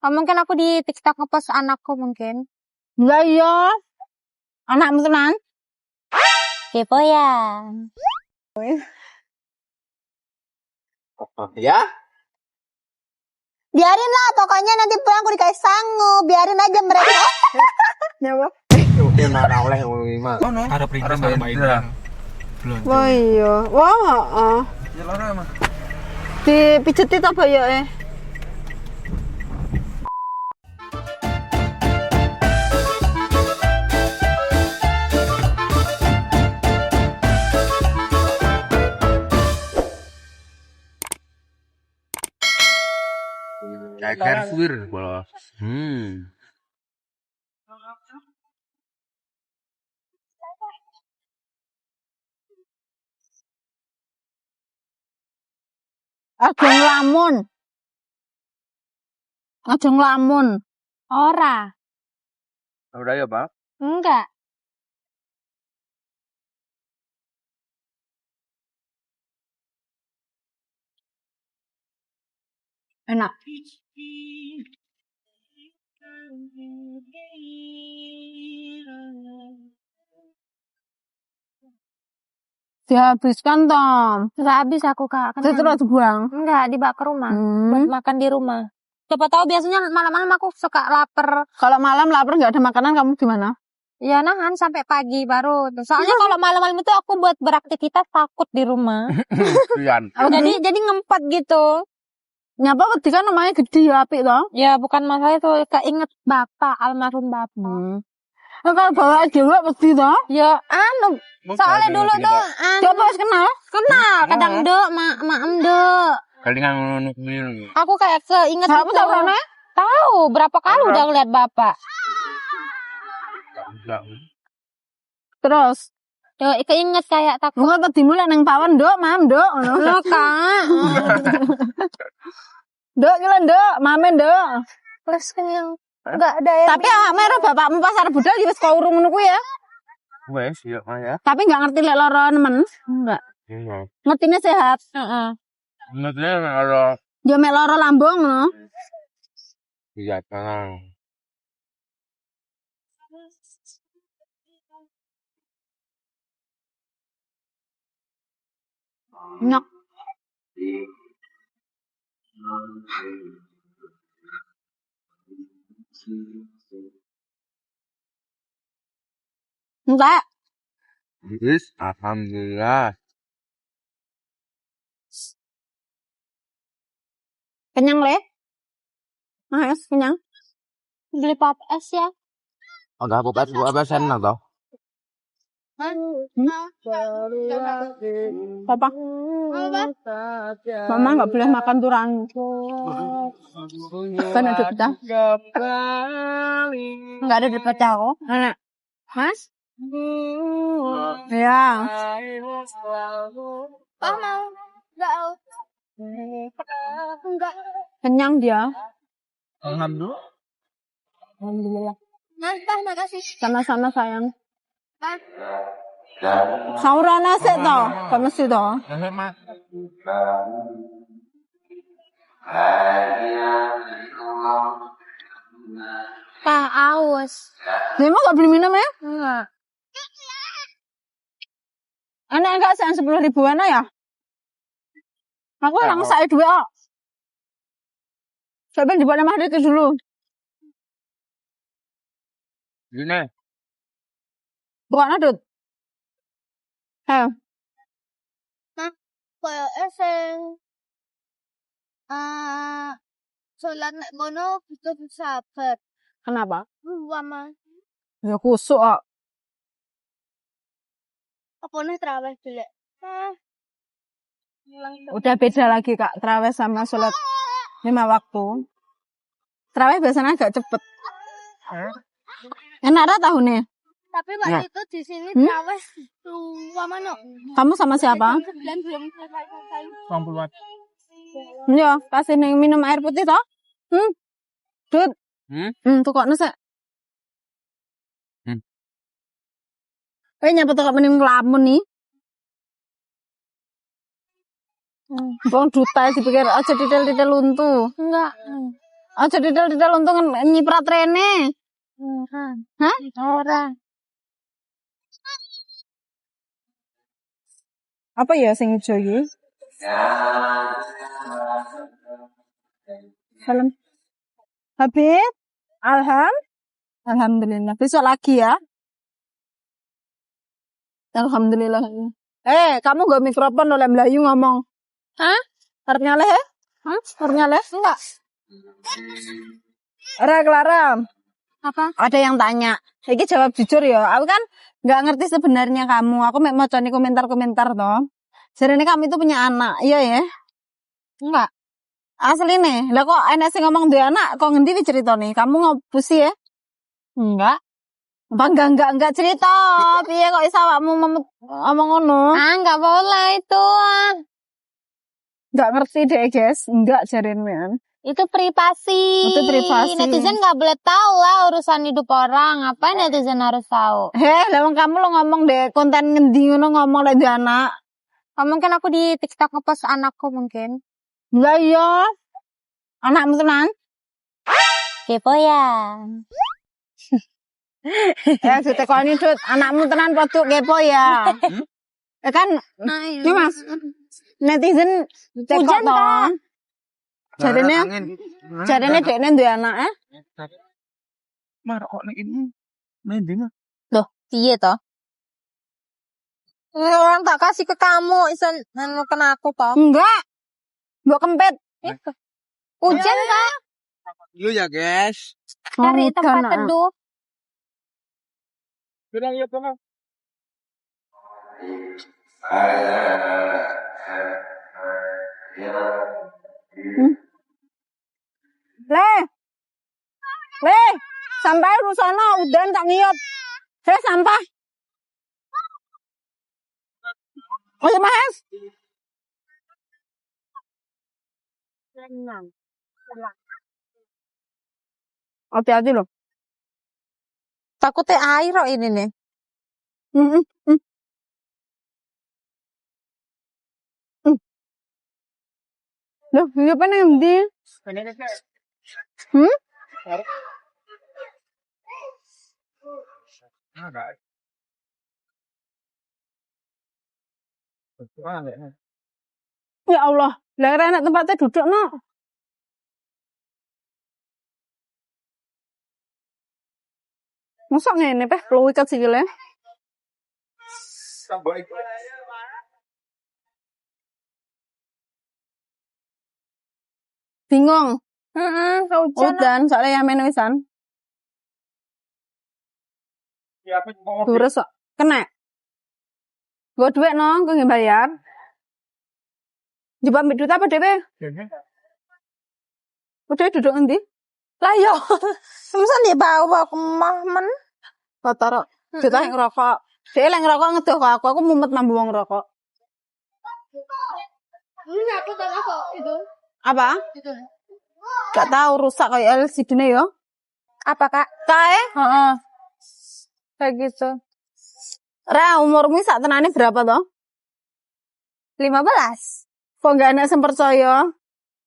mungkin aku di TikTok ngepost anakku mungkin. Lah iya. Anakmu tenan? Kepo ya. Ya? Biarin lah, pokoknya nanti pulang aku dikasih sangu. Biarin aja mereka. Nyawa. Oke, ora oleh ngono Ono. Ada perintah sama Mbak. Wah iya. Wah, heeh. Ya loro emang. Dipijeti ta bayoke? Cacar suwir bolos. Aja nglamun. Aja nglamun. Ora. Udah ya, Pak. Enggak. Enak. Dihabiskan Tom. Enggak habis aku, Kak. Terus dibuang. Enggak, dibawa ke rumah. Buat makan di rumah. Siapa tahu biasanya malam-malam aku suka lapar. Kalau malam lapar nggak ada makanan, kamu gimana? Ya nahan sampai pagi baru. Soalnya kalau malam-malam itu aku buat beraktivitas takut di rumah. Pian. Jadi ngempet gitu. Nyapa wedi kan namanya gede ya apik toh? Ya bukan masalah itu, keinget bapak, almarhum bapak. Nah, kalau bawa dewa wedi toh? Ya soalnya dulu tuh Coba wis kenal? kadang dek, maem dek. Kalingan ngono kuwi. Aku kayak keinget Kamu gitu. tahu Rona? Tahu berapa kali udah ngeliat bapak. Terus Keinget kayak takut. Enggak tedimu lek nang pawon, Nduk, Mam, Nduk, ngono. Lho, Kak. Nduk, nyela Nduk, Mame Nduk. Wes kenyang. Enggak ada ya. Tapi awakmu karo bapakmu pasar budal wis kaurung ngono kuwi ya. Wes, ya, ya. Tapi enggak ngerti lek lara nemen. Enggak. Iya. Ngertine sehat. Heeh. Ngetnya ada Ya mek lara lambung ngono. iya tenang. Nyok. Enggak. Wis, alhamdulillah. Kenyang le? Mas, kenyang. Beli pop es ya. Enggak apa-apa senang toh. Papa. Mama nggak boleh makan turan. Kan ada pecah. Nggak ada di pecah kok. Anak. Mas? Ya. Oh mau. Enggak. Enggak. Kenyang dia. Alhamdulillah. Alhamdulillah. Mas, makasih. Sama-sama sayang. Mas. Saurana sik to, kok mesti to. Mas. Kak aus. Dia mau gak beli minum ya? Enggak. Enak enggak sih 10 ribuan ya? Aku yang saya dua. Coba di bawah Mahdi itu dulu. Gini. Bukan adut. Heh. Nah, koyo eseng. Sholat nek ngono butuh sabar. Kenapa? Mas. Ya kusuk kok. Apa nih terawih dulu? Udah beda lagi Kak, terawih sama sholat 5 waktu. Terawih biasanya agak cepet. Enak ada tahunnya? Tapi waktu itu di sini terawih tua mana? Kamu sama siapa? Belum selesai. 20-an. Iya, kasih minum air putih toh? Dut. Tuh kok nusek. Nyapa tuh kok mending ngelamun nih. Bang duta dipikir aja detail-detail untu. Enggak. Aja didel-didel untung nyiprat rene. Hah? Ora. Apa ya sing ijo iki? Salam. Habib. Alhamdulillah. Besok lagi ya. Alhamdulillah. Kamu gak mikrofon oleh Melayu ngomong. Hah? Arep nyaleh ya? Hah? Arep nyaleh? Enggak. Clara. Apa? Ada yang tanya. Iki jawab jujur ya. Aku kan nggak ngerti sebenarnya kamu. Aku mau cari komentar-komentar toh. Jarene kamu itu punya anak. Iya ya? Enggak. Asli nih. Lah kok enak sih ngomong duwe anak, kok ngendi wi cerita nih? Kamu ngopusi ya? Enggak. Apa enggak cerita. Piye kok iso awakmu ngomong ngono? Enggak boleh itu. Enggak ngerti deh, guys. Enggak jarene. Itu privasi. Itu privasi. Netizen nggak boleh tahu lah urusan hidup orang. Apa netizen harus tahu? Lah wong kamu lo ngomong deh konten ngendi ngono ngomong lek duwe anak. Mungkin aku di TikTok ngepost anakku mungkin. Enggak iya. Anakmu tenan? Kepo ya. Ditekoni Dut, anakmu tenan paduk kepo ya. Ya kan, ini Mas, netizen tekok Hujan, toh. Kak. Jarene dekne duwe anak Mar kok nek ini mending Loh, piye toh? Orang tak kasih ke kamu, isen kena aku toh. Enggak. Mbok kempet. Hujan Kak. Dulu ya, guys. Cari tempat Udan, teduh. bilang ya tengah. Le, sampai rusono udan tak ngiyup. Sampah. Oh ya Mas. Hati-hati loh. Takutnya air kok ini nih. Loh, ngiyup nang ndi? Enggak. Ya Allah, lah enak tempatnya duduk no. Masa ngene peh perlu ikat sikile. Bingung. Udan soalnya yang main wisan. Terus kok kena. Gue duit no, gue nggak bayar. Coba ambil duit apa deh? Udah duduk nanti. Lah yo. Masa dia bawa ke mahmen? Kotor. Kita yang ngerokok. Dia yang ngerokok ngeduh kok aku mumet mambu wong ngerokok. Ini aku tak kok itu. Apa? Itu. Gak tahu rusak kayak LCD-nya ya. Apa Kak? Kae? Heeh. Kayak gitu. Ra umurmu sak tenane berapa toh? 15. Kok gak enak sing percaya?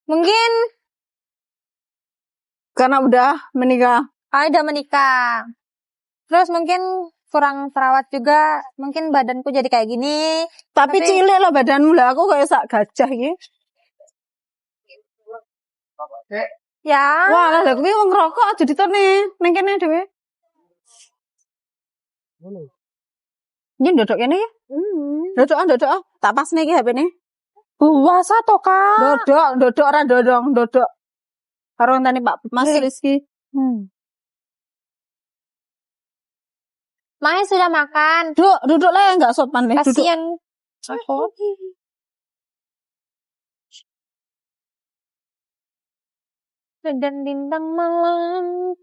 Mungkin Karena udah menikah. udah menikah. Terus mungkin kurang terawat juga. Mungkin badanku jadi kayak gini. Tapi cilik loh badanmu lah. Aku kayak sak gajah gitu. Ya. Wah, lah kuwi wong ngerokok aja ditone. Ning kene dhewe. Ini dodok kene ya? Dodok. Tak pas nih HP-ne. Puasa toh Kak. Dodok ora dodok. Karo ngenteni Pak Mas Rizky. Mai sudah makan. Duduk lah enggak sopan deh. Duduk. Kasian. Aku. Dan bintang malam.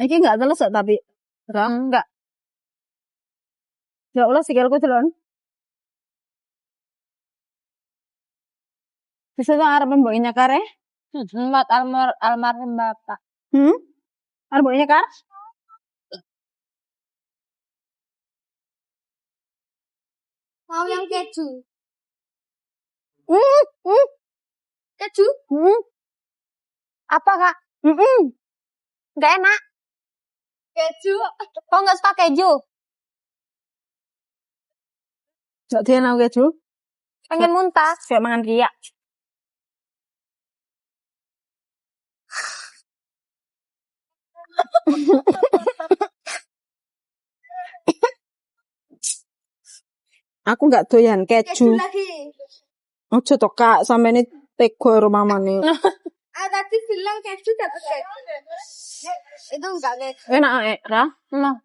Iki enggak teles tapi. Enggak. Ya Allah sikilku delon. Bisa tuh arep mbok nyakar ya? Buat almarhum Bapak. Arep mbok nyakar? Mau yang keju. Keju? Apa, Kak? Nggak enak. Keju. Kok nggak suka keju? Gak dia aku keju. Pengen muntah. Kayak mangan riak. Aku gak doyan keju. lagi. Ojo to Kak, sampeyan tega rumah mamane. Tadi bilang keju dapat keju. Itu enggak keju. Enak Ra? Nah.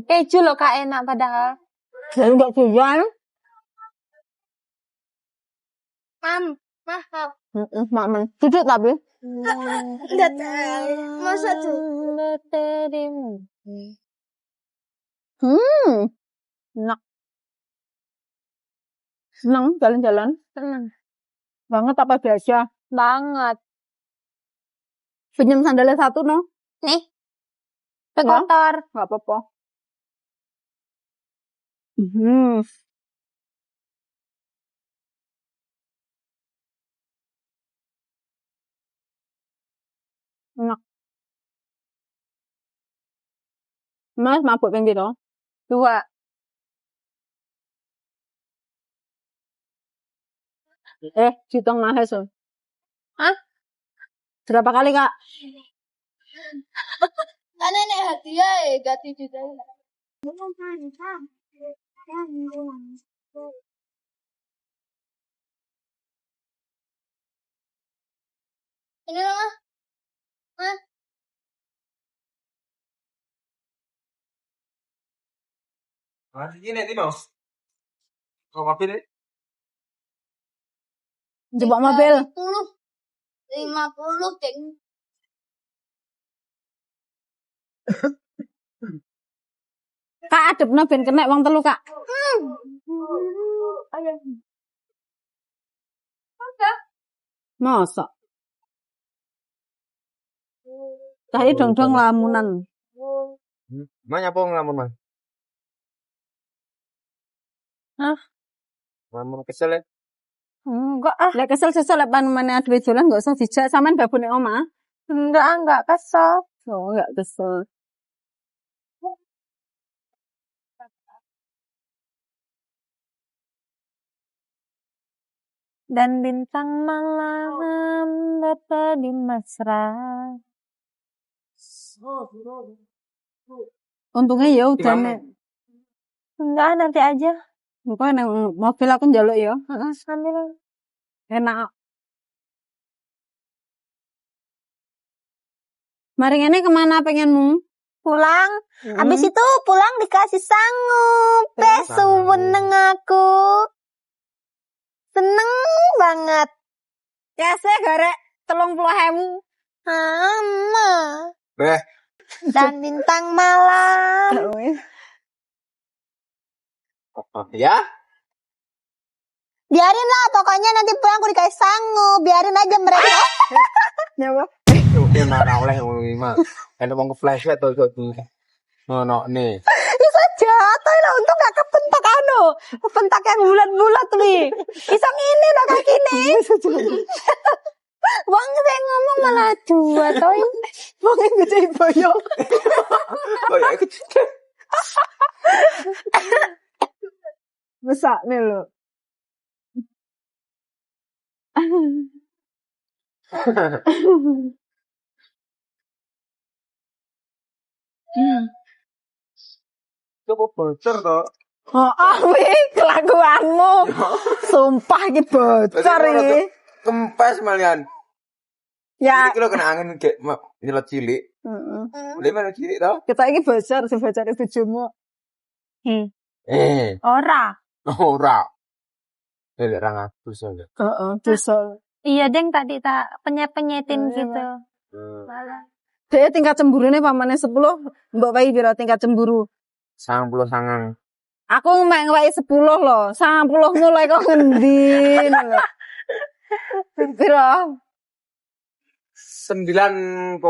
Keju loh Kak enak padahal. Saya gak doyan. Mahal. Maman. Duduk tapi. Masa tuh? Enak. Senang jalan-jalan? Seneng Banget apa biasa? banget. Pinjam sandalnya satu no? Nih. Kotor. Gak apa-apa. Enak. Mas mabuk ping piro? 2. Hitung mahal so. Hah? Berapa kali Kak? Kan ini hadiah ganti juga. Ini loh. Ini nanti mau. Kau mobil deh. Coba mobil. 50 ding. Kak adepno ben kena wong telu Kak. Masa? Tadi dong-dong lamunan. Mana apa ngelamun mah? Hah? Ngelamun kesel ya? Enggak ah. Lek kesel sesel lek panmane aduwe dolan gak usah dijak sampean babone omah. Enggak kesel. Oh, gak kesel. Dan bintang malam dapat dimesra. Untungnya ya udah Gimana? nek. Enggak nanti aja. Engko nang mobil aku njaluk ya. Sambil Enak. Mari ngene kemana pengenmu? pulang. Habis itu pulang dikasih sangu. Pesu meneng aku. Seneng banget. Kese garek 30.000. Ama. Beh. Dan bintang malam. Ya? Biarin lah, pokoknya nanti pulang aku dikasih sangu. Biarin aja mereka. Nyawa. Mungkin ora oleh ngono mah. Enak wong ke flashback to itu. Ngono nih. Bisa jatuh lah, untung gak kepentak anu. Kepentak yang bulat-bulat nih. Bisa ngini loh kaki nih. Wong saya ngomong malah dua toy. Wong gede boyo. Kayak kecil. Besak nih lo. Coba bocor toh. Kelakuanmu. Sumpah iki bocor iki. Kempes malian. Ya. Iki lho kena angin kayak nyelot cilik. Heeh. Boleh mana cilik toh? Kita iki bocor sing bocor bojomu. Ora. Ora. Lek ra ngatus ya. Heeh, dosa. Iya deng tadi tak penyet-penyetin gitu. Dia tingkat cemburune pamane 10, mbok wae piro tingkat cemburu? 90 sangang. Aku mek wae 10 lho. 90 mulai kok ngendi lho. Piro? 9,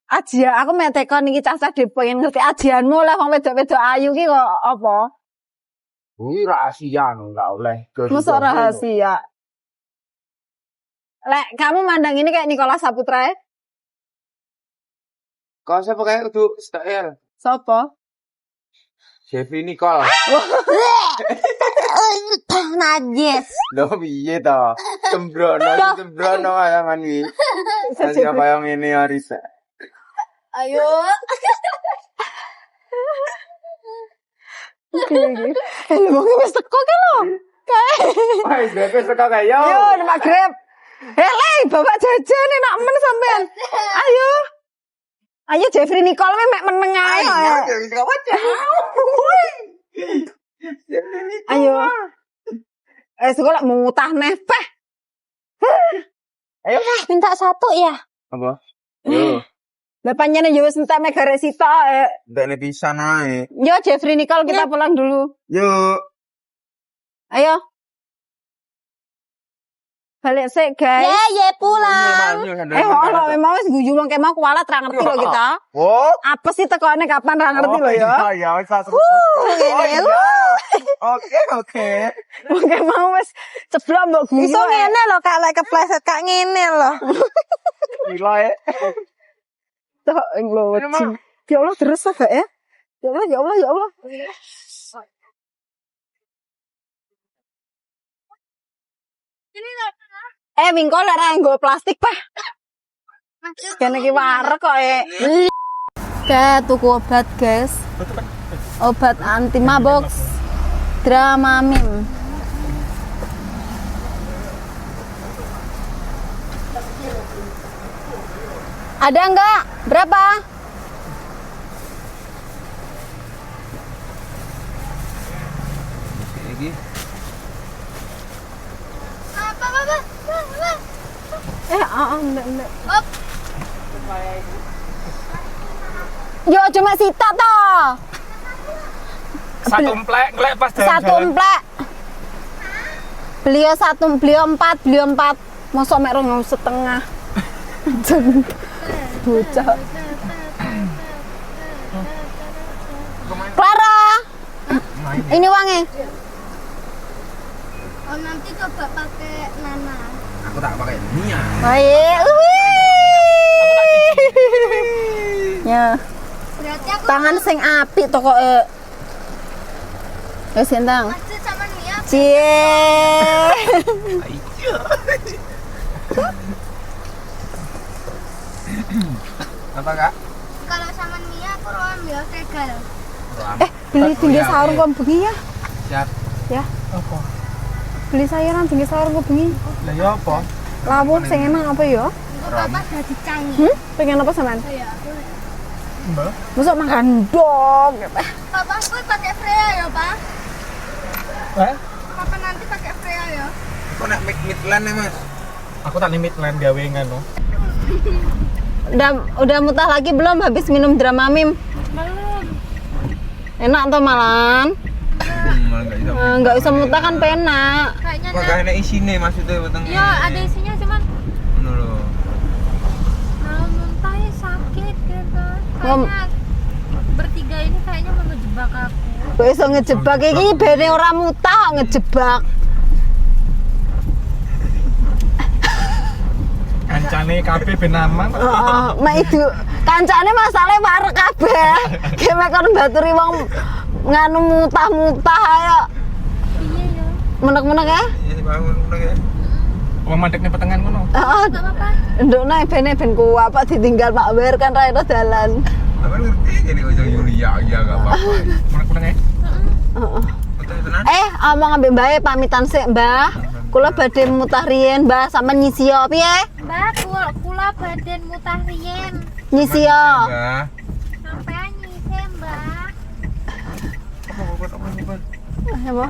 Ajian aku mek tekon iki cah-cah dhewe pengen ngerti ajianmu lah wong wedok-wedok ayu ki kok apa? Kuwi rahasia no, enggak oleh. Masa rahasia. Lek, kamu mandang ini kayak Nicholas Saputra ya? Kau siapa kayak kudu style? Sopo? Jeffrey Nicole. Najis. Loh piye to? Sembrono ayangan iki. Siapa yang ini Arisa? Ayo. Oke. Lu mau wis teko kan lo? Wis grepes teko kae yo. Yo, Pak Grep. Hele, bapak jajan enak men sampean. Ayo. Ayo Jeffrey Nicole mek meneng ae. Ayo. Sekolah mutah nefeh. Ayo, Minta satu ya. apa? Yo, Depannya nih wis entek mega resita. ndekne pisan ae. Yo Jeffrey Nicole kita pulang dulu. Yo. Ayo. Balik sih guys. Ye pulang. Kalau memang wis guyu wong kemah kualat ra ngerti lho kita. Oh. Apa sih tekone kapan ra ngerti lho ya. Ya wis langsung. Oke. Wong kemah wis ceblok mbok guyu. Iso ngene lho Kak, lek kepleset Kak ngene lho. Gila ya. Tok lho. Ya Allah terus gak ya? Ya Allah. Mingko lek ra nggo plastik, Pak. Kene iki warek kok Kayak tuku obat, guys. Obat anti mabok. Dramamine. Ada enggak? Berapa? Iki. Enggak. Yo, cuma sita toh. Satu emplek, ngelek pas Satu emplek. Beliau 4. Mosok mek 2,5. Bocah. Clara. Ini uangnya. Oh nanti coba pakai Nana. Aku tak pakai Mia. Baik. Ya. Berarti aku Tangan sing apik to kok. Wis entang. masih sama Mia. Cie. Apa Kak? Kalau sama Mia aku roan ya tegal. Beli tinggi sahur kok bengi ya. Siap. Ya. Apa? Beli sayuran tinggi sahur kok bengi. Lah ya apa? Lawuh sing emang apa ya? Engko papa jadi canggih. Pengen apa sampean? Iya. Mbak. Masuk makan dong. Papa aku pakai Freya ya, Pak. Eh? Papa nanti pakai Freya ya. Kok nak Midland ya Mas? Aku tak limit lain gawe ngono. Udah mutah lagi belum habis minum Dramamine? Belum. Enak tuh malan. Malah enggak bisa. Nggak usah mutah kan penak. Kayaknya Makanya isine maksudnya weteng. ya ada isinya cuman Ngono lho. kalau muntahnya sakit gitu. Ngom- Kayaknya bertiga ini kayaknya mau ngejebak aku. Kok iso ngejebak iki bene ora mutah kok ngejebak. Kancane kabeh ben aman. Heeh, mak itu kancane masalahe warek kabeh. Gemek kon baturi wong nganu mutah-mutah ayo. Iya ya. Menek-menek ya. Iya bangun udah ya. Wong mandekne petengan ngono. Heeh. Enggak apa-apa. Ndukne ben kuat Pak ditinggal Pak Wer kan ra enak dalan. Apa ngerti gini ujung Yulia ya enggak apa-apa. Penek-penek ya. Heeh. Betul tenan. Omong ambek Mbah pamitan sik Mbah. Kula badhe mutah riyen Mbah sampean nyisio piye? Mbak, kula badan mutah riyen. Nyisio. Ya. Sampean nyise, Mbak. Apa? Apa?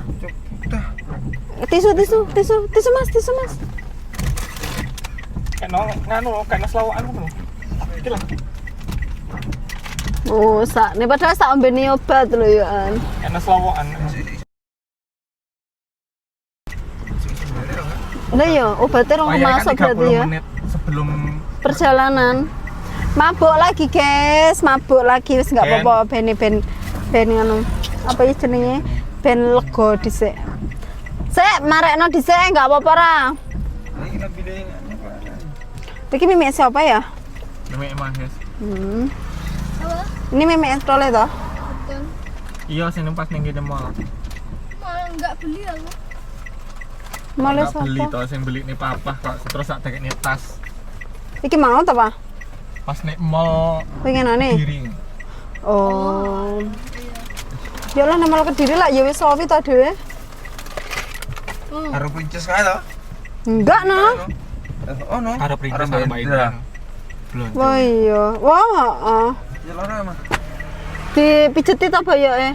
Tisu Mas. Kena selawakan ngono. Iki lah. Oh, sak. Nek padahal sak ombeni obat lho ya an. Kena selawakan. Lah ya, obatnya rong masuk berarti ya. Menit sebelum Perjalanan. Mabuk lagi, guys. Wis enggak Ben. apa-apa ben ngono. Apa ya jenenge? ben lega dhisik. Sik, marekno dhisik enggak apa-apa ra. Ini kita pilih Iki mimik siapa ya? Mimik Mahes. Apa? Ini mimik trole toh? Betul. Iya, sini pas ning kene mall. Malah nggak beli aku. Males Nggak beli apa? to, sing beli nih papa kok terus tak tekekne tas. Iki mau ta, Pak? Pas nek mall Pengenane. Giring. Oh. Ya lah nama Kediri lah ya wis sowi to dhewe. Karo princess kae to. Enggak no. Oh no. Ada princess Karo Mbak Indra. Indra. Belum. Wah iya. Wah, heeh. Ya loro emang. Dipijeti to bayoke.